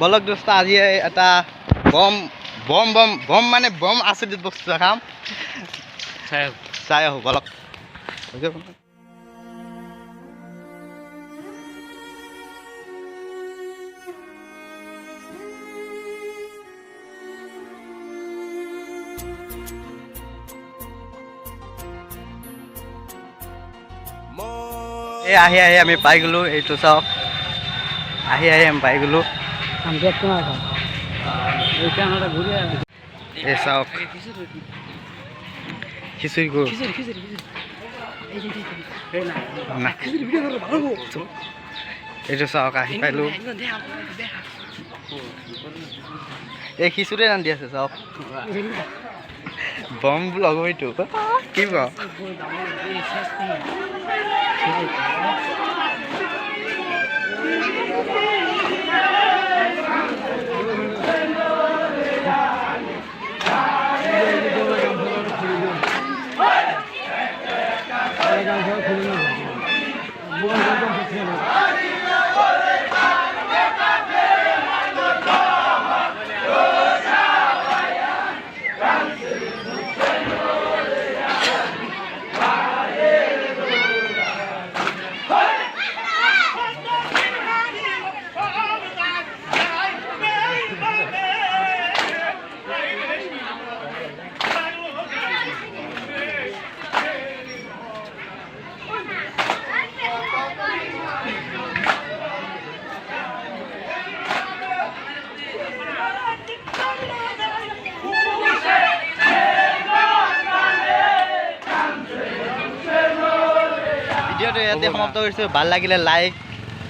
বলক দোস্ত আজি এটা বম বম বম বম মানে বম আচৰিত বস্তু খাম চাই আহো বলক এই আহি আহি আমি পাই গ'লো এইটো চাওক আহি আহি আমি পাই গ'লো এই চাওক খিচুৰি গ'ল এইটো চাওক আহি পাইলো এই খিচুৰি ৰান্ধি আছে চাওক বম লগৰ এইটো কি ক ভিডিঅ'টো ইয়াতে সমাপ্ত কৰিছোঁ ভাল লাগিলে লাইক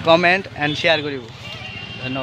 কমেণ্ট এণ্ড শ্বেয়াৰ কৰিব ধন্যবাদ।